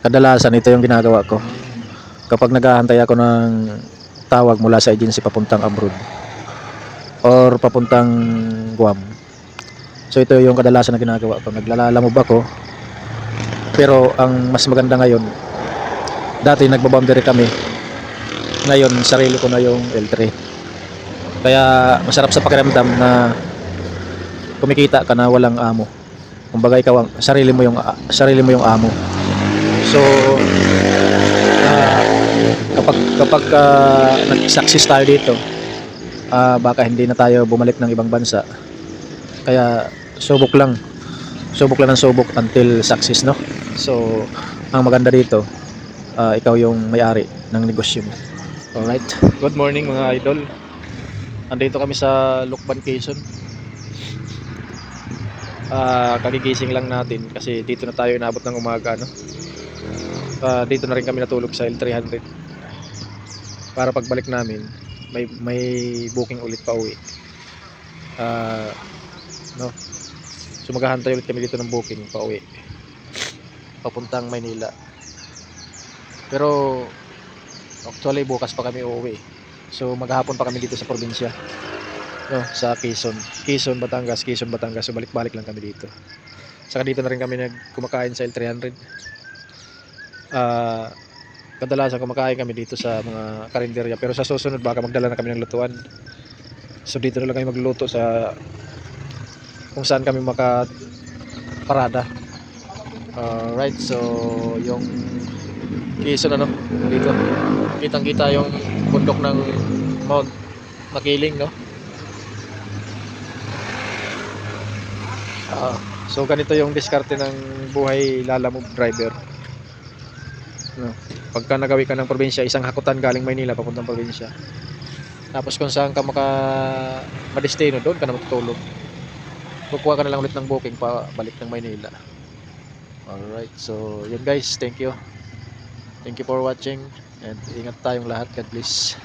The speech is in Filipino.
Kadalasan ito yung ginagawa ko kapag naghahantay ako ng tawag mula sa agency papuntang abroad or papuntang Guam. So ito yung kadalasan na ginagawa ko. Naglalalamove ako, pero ang mas maganda ngayon, dati nagbo-boundary kami, ngayon sarili ko na yung L3. Kaya masarap sa pakiramdam na kumikita ka na walang amo. Kumbaga ikaw ang sarili mo yung amo. So kapag nag-success tayo dito, baka hindi na tayo bumalik ng ibang bansa. Kaya subok lang. Subok lang ng subok until success, no? So ang maganda dito, ikaw yung may-ari ng negosyo mo. Alright. Good morning mga idol. Andito kami sa Lukban, Quezon. Kagigising lang natin kasi dito na tayo inabot ng umaga, no? Dito na rin kami natulog sa L300 para pagbalik namin may booking ulit pa uwi. No? So maghahantay ulit kami dito ng booking pa uwi papuntang Maynila. Pero actually bukas pa kami uuwi. So maghapon pa kami dito sa probinsya. No, sa Quezon, Batangas. So balik-balik lang kami dito. Saka dito na rin kami kumakain sa L300. Kadalasan kumakain kami dito sa mga karinderya, pero sa susunod baka magdala na kami ng lutuan. So dito na lang kami magluluto sa kung saan kami makaparada. Alright, so yung Quezon, ano, dito kitang-kita yung bundok ng Mount Makiling, no? So ganito yung diskarte ng buhay lalamove driver, no? Pagka nagawi ka ng probinsya, isang hakutan galing Maynila papuntang probinsya. Tapos kung saan ka madestino, doon ka na matutulog. Kukuha ka na lang ulit ng booking pa balik ng Maynila. Alright, so yun guys, thank you for watching and ingat tayong lahat. God bless.